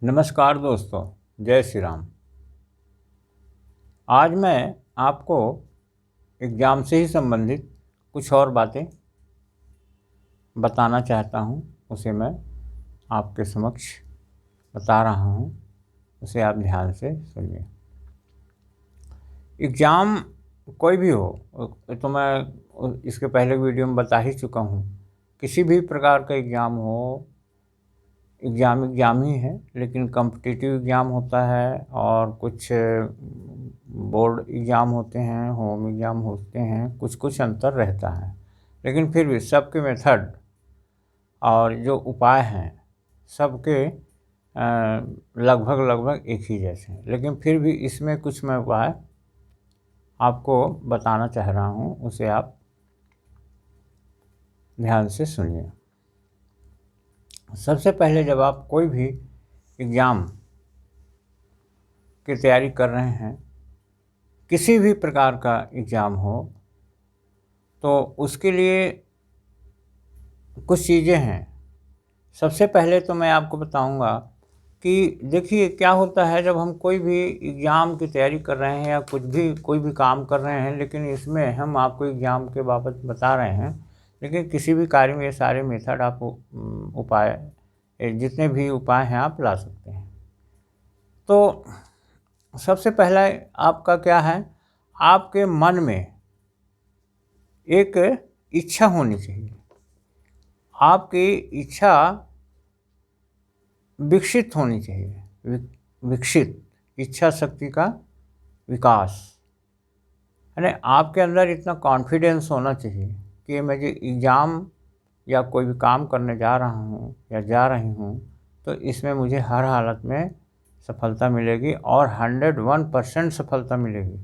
नमस्कार दोस्तों, जय श्री राम। आज मैं आपको एग्ज़ाम से ही संबंधित कुछ और बातें बताना चाहता हूँ। उसे मैं आपके समक्ष बता रहा हूँ, उसे आप ध्यान से सुनिए। एग्ज़ाम कोई भी हो, तो मैं इसके पहले वीडियो में बता ही चुका हूँ। किसी भी प्रकार का एग्ज़ाम हो, एग्ज़ाम ही है, लेकिन कॉम्पिटिटिव एग्ज़ाम होता है और कुछ बोर्ड एग्ज़ाम होते हैं, होम एग्ज़ाम होते हैं, कुछ कुछ अंतर रहता है। लेकिन फिर भी सबके मेथड और जो उपाय हैं सबके लगभग लगभग एक ही जैसे हैं। लेकिन फिर भी इसमें कुछ मैं उपाय आपको बताना चाह रहा हूँ, उसे आप ध्यान से सुनिए। सबसे पहले जब आप कोई भी एग्ज़ाम की तैयारी कर रहे हैं, किसी भी प्रकार का एग्ज़ाम हो, तो उसके लिए कुछ चीज़ें हैं। सबसे पहले तो मैं आपको बताऊंगा कि देखिए क्या होता है जब हम कोई भी एग्ज़ाम की तैयारी कर रहे हैं या कोई भी काम कर रहे हैं, लेकिन इसमें हम आपको एग्ज़ाम के बाबत बता रहे हैं, लेकिन किसी भी कार्य में ये सारे मेथड आप उपाय जितने भी उपाय हैं आप ला सकते हैं। तो सबसे पहला आपका क्या है, आपके मन में एक इच्छा होनी चाहिए। आपकी इच्छा विकसित होनी चाहिए। विकसित इच्छा शक्ति का विकास, यानी आपके अंदर इतना कॉन्फिडेंस होना चाहिए कि मैं जो एग्ज़ाम या कोई भी काम करने जा रहा हूँ या जा रही हूँ, तो इसमें मुझे हर हालत में सफलता मिलेगी और 101% सफलता मिलेगी।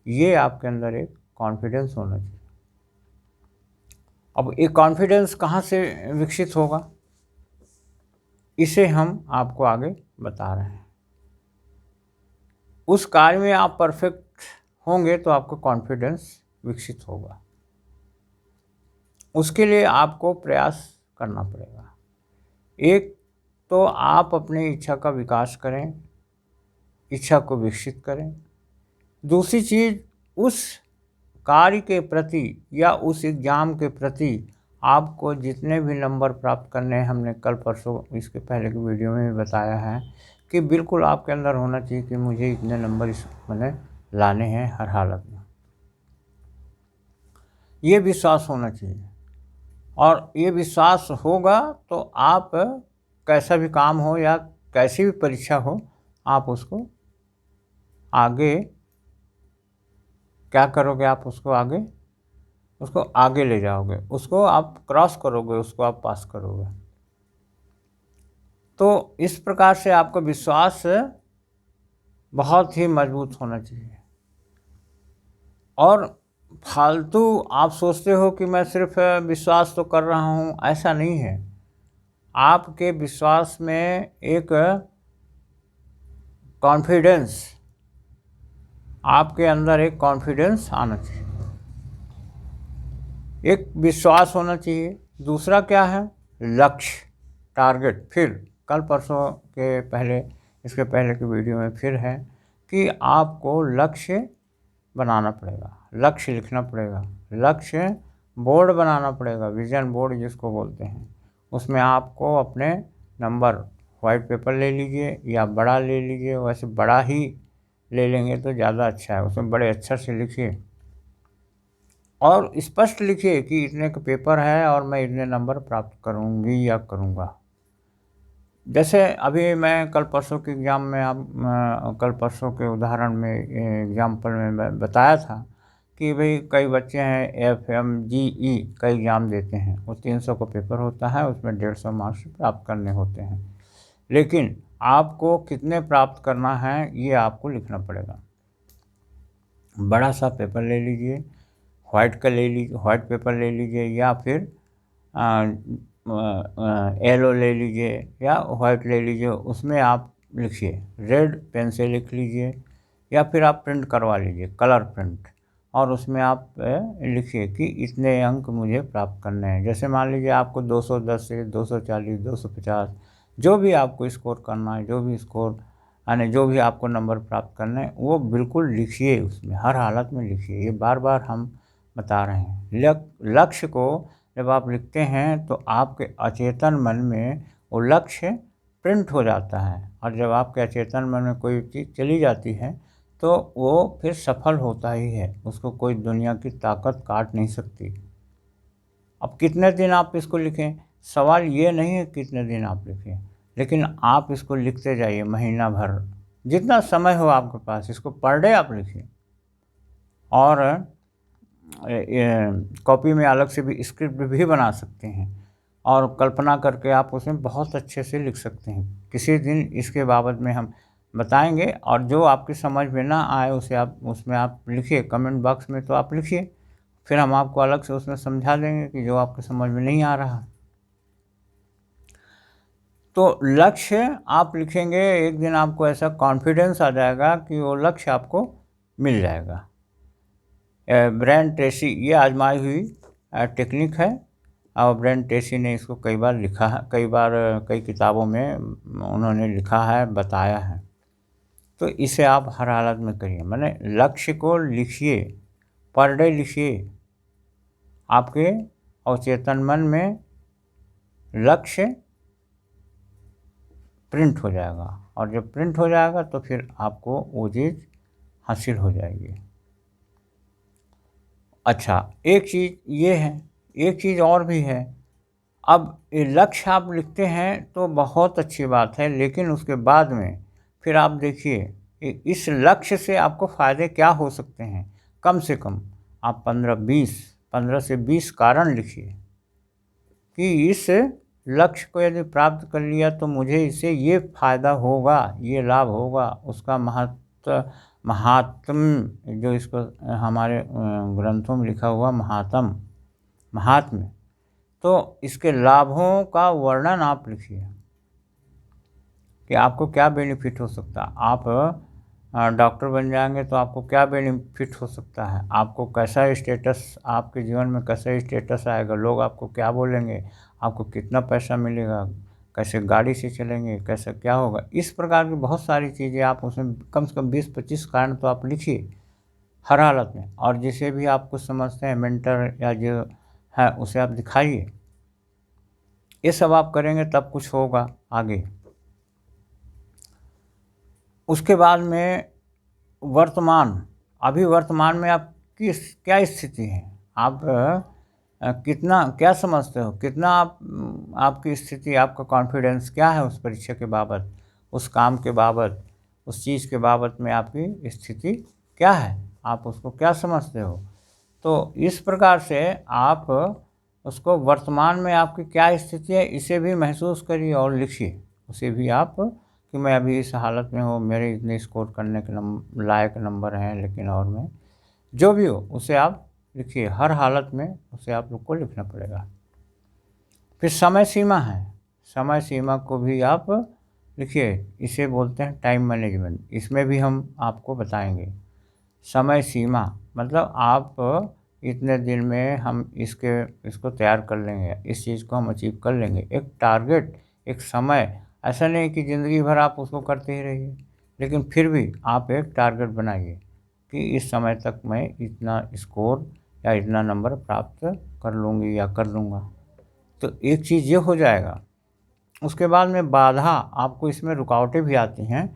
ये आपके अंदर एक कॉन्फिडेंस होना चाहिए। अब ये कॉन्फिडेंस कहाँ से विकसित होगा, इसे हम आपको आगे बता रहे हैं। उस कार्य में आप परफेक्ट होंगे तो आपका कॉन्फिडेंस विकसित होगा। उसके लिए आपको प्रयास करना पड़ेगा। एक तो आप अपनी इच्छा का विकास करें, इच्छा को विकसित करें। दूसरी चीज़, उस कार्य के प्रति या उस एग्ज़ाम के प्रति आपको जितने भी नंबर प्राप्त करने हैं, हमने कल परसों इसके पहले की वीडियो में भी बताया है कि बिल्कुल आपके अंदर होना चाहिए कि मुझे इतने नंबर इस मैंने लाने हैं हर हालत में। ये विश्वास होना चाहिए, और ये विश्वास होगा तो आप कैसा भी काम हो या कैसी भी परीक्षा हो, आप उसको आगे क्या करोगे, आप उसको आगे ले जाओगे, उसको आप क्रॉस करोगे, उसको आप पास करोगे। तो इस प्रकार से आपका विश्वास बहुत ही मजबूत होना चाहिए। और फालतू आप सोचते हो कि मैं सिर्फ विश्वास तो कर रहा हूँ, ऐसा नहीं है। आपके विश्वास में एक कॉन्फिडेंस, आपके अंदर एक कॉन्फिडेंस आना चाहिए, एक विश्वास होना चाहिए। दूसरा क्या है, लक्ष्य, टारगेट। फिर कल परसों के पहले इसके पहले की वीडियो में फिर है कि आपको लक्ष्य बनाना पड़ेगा, लक्ष्य लिखना पड़ेगा, लक्ष्य बोर्ड बनाना पड़ेगा, विजन बोर्ड जिसको बोलते हैं। उसमें आपको अपने नंबर वाइट पेपर ले लीजिए या बड़ा ले लीजिए, वैसे बड़ा ही ले लेंगे तो ज़्यादा अच्छा है। उसमें बड़े अक्षर से लिखिए और स्पष्ट लिखिए कि इतने का पेपर है और मैं इतने नंबर प्राप्त करूंगी या करूंगा। जैसे अभी मैं कल परसों के एग्ज़ाम में कल परसों के उदाहरण में एग्जाम्पल में मैं बताया था कि भाई कई बच्चे हैं FMGE का एग्ज़ाम देते हैं, वो 300 का पेपर होता है, उसमें 150 मार्क्स प्राप्त करने होते हैं। लेकिन आपको कितने प्राप्त करना है ये आपको लिखना पड़ेगा। बड़ा सा पेपर ले लीजिए, वाइट पेपर ले लीजिए या फिर येलो ले लीजिए या वाइट ले लीजिए। उसमें आप लिखिए, रेड पेन से लिख लीजिए या फिर आप प्रिंट करवा लीजिए, कलर प्रिंट, और उसमें आप लिखिए कि इतने अंक मुझे प्राप्त करने हैं। जैसे मान लीजिए आपको 210 से 240, 250 जो भी आपको स्कोर करना है, जो भी स्कोर यानी जो भी आपको नंबर प्राप्त करना है, वो बिल्कुल लिखिए, उसमें हर हालत में लिखिए। ये बार बार हम बता रहे हैं। लक्ष्य को जब आप लिखते हैं तो आपके अचेतन मन में वो लक्ष्य प्रिंट हो जाता है, और जब आपके अचेतन मन में कोई चीज़ चली जाती है तो वो फिर सफल होता ही है, उसको कोई दुनिया की ताकत काट नहीं सकती। अब कितने दिन आप इसको लिखें, सवाल ये नहीं है कितने दिन आप लिखें, लेकिन आप इसको लिखते जाइए महीना भर, जितना समय हो आपके पास, इसको पर डे आप लिखिए। और कॉपी में अलग से भी स्क्रिप्ट भी बना सकते हैं, और कल्पना करके आप उसमें बहुत अच्छे से लिख सकते हैं। किसी दिन इसके बाबत में हम बताएंगे, और जो आपकी समझ में ना आए उसे आप उसमें आप लिखिए, कमेंट बॉक्स में तो आप लिखिए, फिर हम आपको अलग से उसमें समझा देंगे कि जो आपके समझ में नहीं आ रहा। तो लक्ष्य आप लिखेंगे, एक दिन आपको ऐसा कॉन्फिडेंस आ जाएगा कि वो लक्ष्य आपको मिल जाएगा। ब्रायन ट्रेसी, ये आजमाई हुई टेक्निक है, और ब्रायन ट्रेसी ने इसको कई बार लिखा है, कई किताबों में उन्होंने लिखा है, बताया है। तो इसे आप हर हालत में करिए, माने लक्ष्य को लिखिए, पर डे लिखिए। आपके अवचेतन मन में लक्ष्य प्रिंट हो जाएगा, और जब प्रिंट हो जाएगा तो फिर आपको वो चीज़ हासिल हो जाएगी। अच्छा, एक चीज़ ये है, एक चीज़ और भी है। अब ये लक्ष्य आप लिखते हैं तो बहुत अच्छी बात है, लेकिन उसके बाद में फिर आप देखिए इस लक्ष्य से आपको फ़ायदे क्या हो सकते हैं। कम से कम आप 15 से 20 कारण लिखिए कि इस लक्ष्य को यदि प्राप्त कर लिया तो मुझे इससे ये फ़ायदा होगा, ये लाभ होगा, उसका महात्म जो इसको हमारे ग्रंथों में लिखा हुआ महात्म्य, तो इसके लाभों का वर्णन आप लिखिए कि आपको क्या बेनिफिट हो सकता है। आप डॉक्टर बन जाएंगे तो आपको क्या बेनिफिट हो सकता है, आपको कैसा स्टेटस, आपके जीवन में कैसा स्टेटस आएगा, लोग आपको क्या बोलेंगे, आपको कितना पैसा मिलेगा, कैसे गाड़ी से चलेंगे, कैसे क्या होगा। इस प्रकार की बहुत सारी चीज़ें आप उसमें कम से कम 20-25 कारण तो आप लिखिए हर हालत में, और जिसे भी आप कुछ समझते हैं मेंटर या जो है उसे आप दिखाइए। ये सब आप करेंगे तब कुछ होगा आगे। उसके बाद में अभी वर्तमान में आप क्या स्थिति है, आप कितना क्या समझते हो, कितना आपकी स्थिति, आपका कॉन्फिडेंस क्या है उस परीक्षा के बाबत, उस काम के बाबत, उस चीज़ के बाबत में आपकी स्थिति क्या है, आप उसको क्या समझते हो। तो इस प्रकार से आप उसको वर्तमान में आपकी क्या स्थिति है इसे भी महसूस करिए और लिखिए उसे भी आप, कि मैं अभी इस हालत में हूँ, मेरे इतने स्कोर करने के लायक नंबर हैं, लेकिन और मैं जो भी हो उसे आप लिखिए, हर हालत में उसे आप लोग को लिखना पड़ेगा। फिर समय सीमा है, समय सीमा को भी आप लिखिए, इसे बोलते हैं टाइम मैनेजमेंट, इसमें भी हम आपको बताएंगे। समय सीमा मतलब आप इतने दिन में हम इसको तैयार कर लेंगे, इस चीज़ को हम अचीव कर लेंगे। एक टारगेट, एक समय, ऐसा नहीं कि ज़िंदगी भर आप उसको करते ही रहिए, लेकिन फिर भी आप एक टारगेट बनाइए कि इस समय तक मैं इतना स्कोर या इतना नंबर प्राप्त कर लूँगी या कर लूँगा। तो एक चीज़ ये हो जाएगा। उसके बाद में बाधा, आपको इसमें रुकावटें भी आती हैं,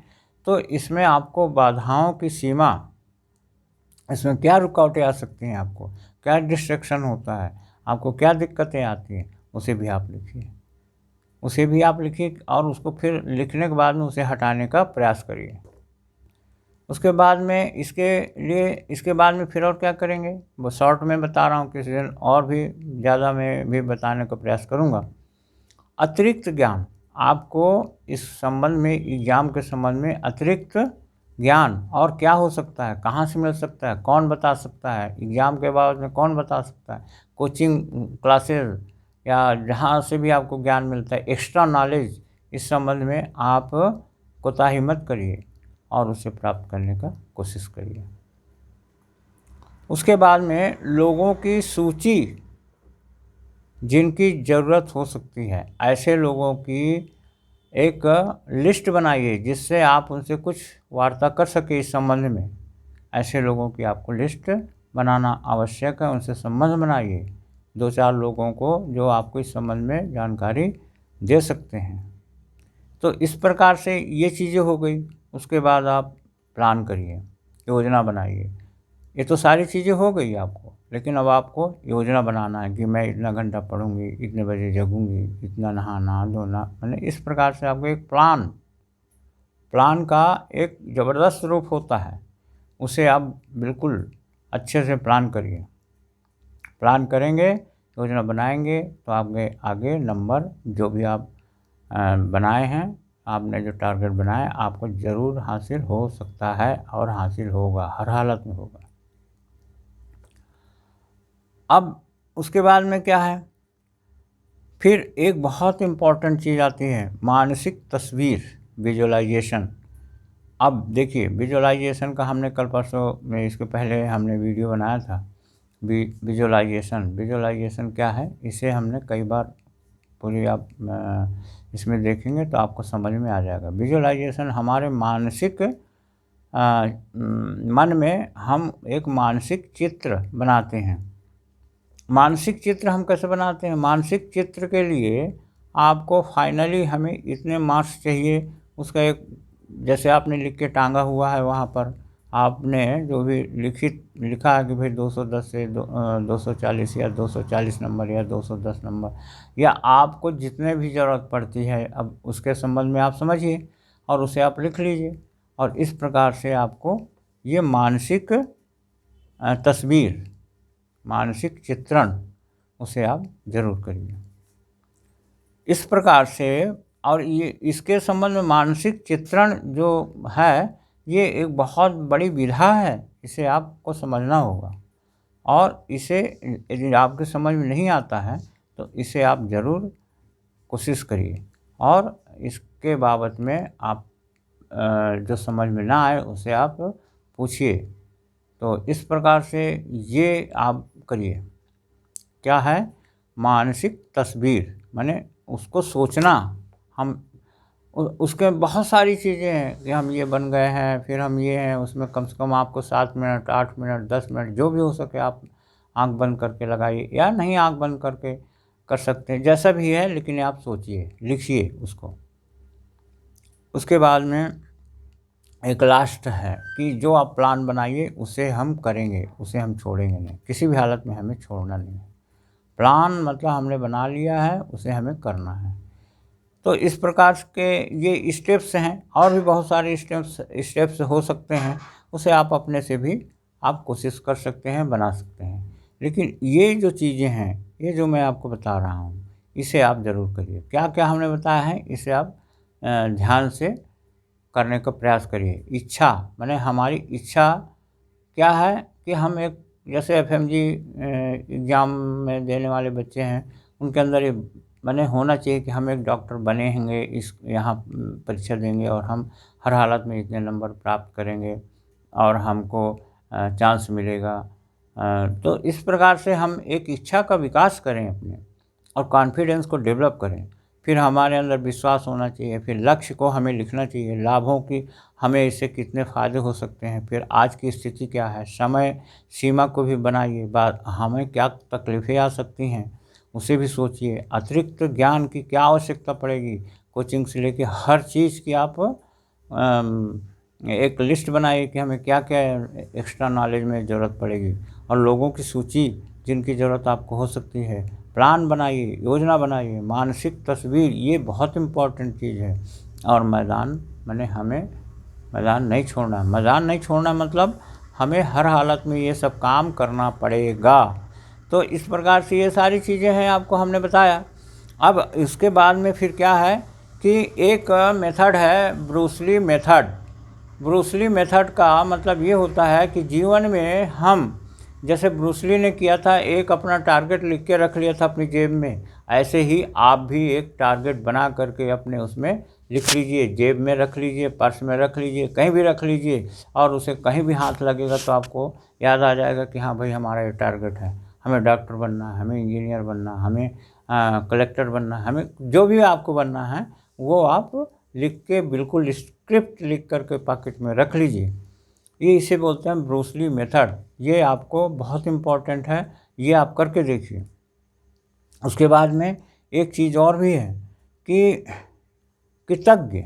तो इसमें आपको बाधाओं की सीमा, इसमें क्या रुकावटें आ सकती हैं, आपको क्या डिस्ट्रैक्शन होता है, आपको क्या दिक्कतें आती हैं, उसे भी आप लिखिए, और उसको फिर लिखने के बाद में उसे हटाने का प्रयास करिए। उसके बाद में इसके बाद में फिर और क्या करेंगे वो शॉर्ट में बता रहा हूँ, किसी दिन और भी ज़्यादा मैं भी बताने का प्रयास करूँगा। अतिरिक्त ज्ञान, आपको इस संबंध में, एग्ज़ाम के संबंध में अतिरिक्त ज्ञान और क्या हो सकता है, कहाँ से मिल सकता है, कौन बता सकता है, एग्ज़ाम के बाद में कौन बता सकता है, कोचिंग क्लासेस या जहाँ से भी आपको ज्ञान मिलता है, एक्स्ट्रा नॉलेज, इस संबंध में आप कोताही मत करिए और उसे प्राप्त करने का कोशिश करिए। उसके बाद में लोगों की सूची, जिनकी ज़रूरत हो सकती है, ऐसे लोगों की एक लिस्ट बनाइए जिससे आप उनसे कुछ वार्ता कर सके इस संबंध में। ऐसे लोगों की आपको लिस्ट बनाना आवश्यक है, उनसे संबंध बनाइए, 2-4 लोगों को जो आपको इस संबंध में जानकारी दे सकते हैं। तो इस प्रकार से ये चीज़ें हो गई। उसके बाद आप प्लान करिए, योजना बनाइए। ये तो सारी चीज़ें हो गई आपको, लेकिन अब आपको योजना बनाना है कि मैं इतना घंटा पढ़ूंगी, इतने बजे जगूंगी, इतना नहाना धोना, मैंने इस प्रकार से आपको एक प्लान का एक ज़बरदस्त रूप होता है, उसे आप बिल्कुल अच्छे से प्लान करिए। प्लान करेंगे, योजना बनाएंगे तो आपके आगे नंबर जो भी आप बनाए हैं, आपने जो टारगेट बनाया आपको ज़रूर हासिल हो सकता है और हासिल होगा, हर हालत में होगा। अब उसके बाद में क्या है, फिर एक बहुत इम्पॉर्टेंट चीज़ आती है, मानसिक तस्वीर, विजुअलाइजेशन। अब देखिए, विजुअलाइजेशन का हमने कल परसों में, इसके पहले हमने वीडियो बनाया था। विजुअलाइजेशन क्या है, इसे हमने कई बार पूरी आप इसमें देखेंगे तो आपको समझ में आ जाएगा। विजुअलाइजेशन हमारे मानसिक मन में हम एक मानसिक चित्र बनाते हैं। मानसिक चित्र हम कैसे बनाते हैं? मानसिक चित्र के लिए आपको फाइनली हमें इतने मार्क्स चाहिए, उसका एक जैसे आपने लिख के टांगा हुआ है, वहाँ पर आपने जो भी लिखा है कि भाई 210 से 240 या 240 नंबर या 210 नंबर, या आपको जितने भी ज़रूरत पड़ती है अब उसके संबंध में आप समझिए और उसे आप लिख लीजिए। और इस प्रकार से आपको ये मानसिक तस्वीर, मानसिक चित्रण, उसे आप ज़रूर करिए इस प्रकार से। और ये इसके संबंध में मानसिक चित्रण जो है, ये एक बहुत बड़ी विधा है, इसे आपको समझना होगा। और इसे यदि आपके समझ में नहीं आता है तो इसे आप ज़रूर कोशिश करिए, और इसके बाबत में आप जो समझ में ना आए उसे आप पूछिए। तो इस प्रकार से ये आप करिए। क्या है? मानसिक तस्वीर, माने उसको सोचना। हम उसके बहुत सारी चीज़ें हैं कि हम ये बन गए हैं, फिर हम ये हैं, उसमें कम से कम आपको 7 मिनट, 8 मिनट, 10 मिनट जो भी हो सके आप आंख बंद करके लगाइए, या नहीं आंख बंद करके कर सकते हैं, जैसा भी है, लेकिन आप सोचिए, लिखिए उसको। उसके बाद में एक लास्ट है कि जो आप प्लान बनाइए उसे हम करेंगे, उसे हम छोड़ेंगे नहीं, किसी भी हालत में हमें छोड़ना नहीं है। प्लान मतलब हमने बना लिया है, उसे हमें करना है। तो इस प्रकार के ये स्टेप्स हैं, और भी बहुत सारे स्टेप्स हो सकते हैं, उसे आप अपने से भी आप कोशिश कर सकते हैं, बना सकते हैं। लेकिन ये जो चीज़ें हैं, ये जो मैं आपको बता रहा हूँ, इसे आप ज़रूर करिए। क्या क्या हमने बताया है, इसे आप ध्यान से करने का प्रयास करिए। इच्छा, माने हमारी इच्छा क्या है कि हम एक, जैसे एफएमजी एग्ज़ाम में देने वाले बच्चे हैं, उनके अंदर ये माने होना चाहिए कि हम एक डॉक्टर बने होंगे, इस यहाँ परीक्षा देंगे और हम हर हालत में इतने नंबर प्राप्त करेंगे और हमको चांस मिलेगा। तो इस प्रकार से हम एक इच्छा का विकास करें अपने, और कॉन्फिडेंस को डेवलप करें। फिर हमारे अंदर विश्वास होना चाहिए, फिर लक्ष्य को हमें लिखना चाहिए, लाभों की हमें इससे कितने फ़ायदे हो सकते हैं, फिर आज की स्थिति क्या है, समय सीमा को भी बनाइए, बात हमें क्या तकलीफ़ें आ सकती हैं उसे भी सोचिए, अतिरिक्त ज्ञान की क्या आवश्यकता पड़ेगी, कोचिंग से लेके हर चीज़ की आप एक लिस्ट बनाइए कि हमें क्या क्या एक्स्ट्रा नॉलेज में ज़रूरत पड़ेगी, और लोगों की सूची जिनकी ज़रूरत आपको हो सकती है। प्लान बनाइए, योजना बनाइए, मानसिक तस्वीर, ये बहुत इम्पोर्टेंट चीज़ है। और मैदान, माने हमें मैदान नहीं छोड़ना। मैदान नहीं छोड़ना मतलब हमें हर हालत में ये सब काम करना पड़ेगा। तो इस प्रकार से ये सारी चीज़ें हैं, आपको हमने बताया। अब इसके बाद में फिर क्या है कि एक मेथड है, Bruce Lee method. Bruce Lee method का मतलब ये होता है कि जीवन में हम, जैसे ब्रूस ली ने किया था, एक अपना टारगेट लिख के रख लिया था अपनी जेब में, ऐसे ही आप भी एक टारगेट बना करके अपने उसमें लिख लीजिए, जेब में रख लीजिए, पर्स में रख लीजिए, कहीं भी रख लीजिए, और उसे कहीं भी हाथ लगेगा तो आपको याद आ जाएगा कि हाँ भाई हमारा ये टारगेट है, हमें डॉक्टर बनना है, हमें इंजीनियर बनना है, हमें कलेक्टर बनना है, हमें जो भी आपको बनना है वो आप लिख के बिल्कुल स्क्रिप्ट लिख करके पॉकेट में रख लीजिए। ये इसे बोलते हैं ब्रूस ली मेथड। ये आपको बहुत इम्पोर्टेंट है, ये आप करके देखिए। उसके बाद में एक चीज़ और भी है कि कृतज्ञ,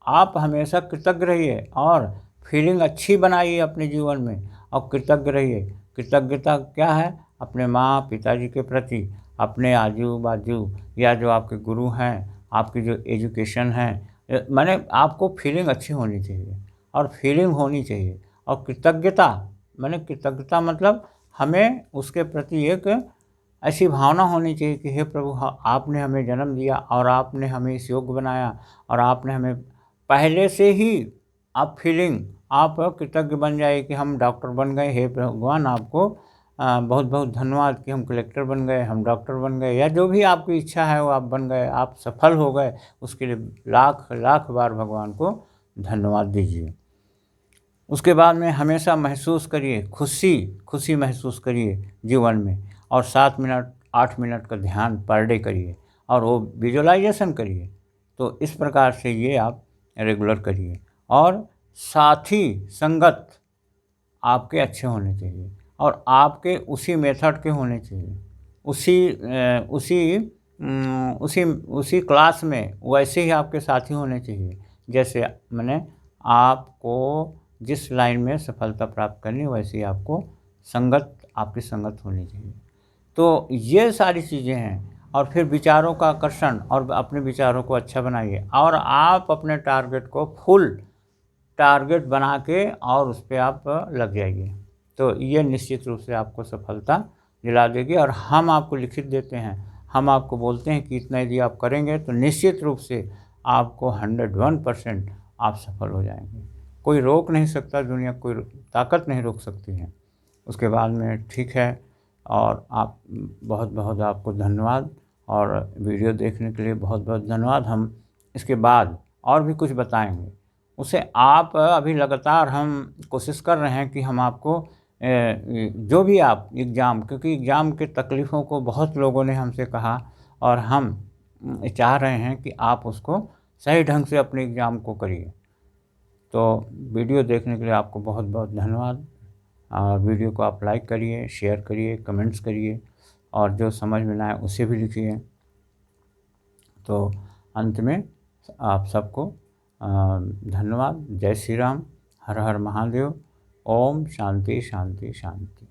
आप हमेशा कृतज्ञ रहिए और फीलिंग अच्छी बनाइए अपने जीवन में और कृतज्ञ रहिए। कृतज्ञता क्या है? अपने माँ पिताजी के प्रति, अपने आजू बाजू या जो आपके गुरु हैं, आपकी जो एजुकेशन है, माने आपको फीलिंग अच्छी होनी चाहिए और फीलिंग होनी चाहिए। और कृतज्ञता माने कृतज्ञता मतलब हमें उसके प्रति एक ऐसी भावना होनी चाहिए कि हे प्रभु, आपने हमें जन्म दिया और आपने हमें इस योग्य बनाया और आपने हमें पहले से ही आप फीलिंग आप कृतज्ञ बन जाए कि हम डॉक्टर बन गए, हे भगवान आपको बहुत बहुत धन्यवाद कि हम कलेक्टर बन गए, हम डॉक्टर बन गए, या जो भी आपकी इच्छा है वो आप बन गए, आप सफल हो गए। उसके लिए लाख लाख बार भगवान को धन्यवाद दीजिए। उसके बाद में हमेशा महसूस करिए खुशी, खुशी महसूस करिए जीवन में, और 7 मिनट 8 मिनट का ध्यान पर डे करिए और वो विजुअलाइजेशन करिए। तो इस प्रकार से ये आप रेगुलर करिए। और साथी संगत आपके अच्छे होने चाहिए और आपके उसी मेथड के होने चाहिए, उसी क्लास में वैसे ही आपके साथी होने चाहिए। जैसे मैंने आपको जिस लाइन में सफलता प्राप्त करनी वैसे ही आपको आपकी संगत होनी चाहिए। तो ये सारी चीज़ें हैं। और फिर विचारों का आकर्षण, और अपने विचारों को अच्छा बनाइए और आप अपने टारगेट को फुल टारगेट बना के और उस पे आप लग जाइए। तो ये निश्चित रूप से आपको सफलता दिला देगी। और हम आपको लिखित देते हैं, हम आपको बोलते हैं कि इतना यदि आप करेंगे तो निश्चित रूप से आपको 101% आप सफल हो जाएंगे। कोई रोक नहीं सकता, दुनिया कोई ताकत नहीं रोक सकती है। उसके बाद में ठीक है। और आप बहुत बहुत आपको धन्यवाद, और वीडियो देखने के लिए बहुत बहुत धन्यवाद। हम इसके बाद और भी कुछ बताएंगे, उसे आप अभी लगातार हम कोशिश कर रहे हैं कि हम आपको जो भी आप एग्ज़ाम, क्योंकि एग्ज़ाम के तकलीफ़ों को बहुत लोगों ने हमसे कहा और हम चाह रहे हैं कि आप उसको सही ढंग से अपने एग्ज़ाम को करिए। तो वीडियो देखने के लिए आपको बहुत बहुत धन्यवाद। और वीडियो को आप लाइक करिए, शेयर करिए, कमेंट्स करिए, और जो समझ में ना आए उसे भी लिखिए। तो अंत में आप सबको धन्यवाद। जय श्री राम। हर हर महादेव। ओम शांति शांति शांति।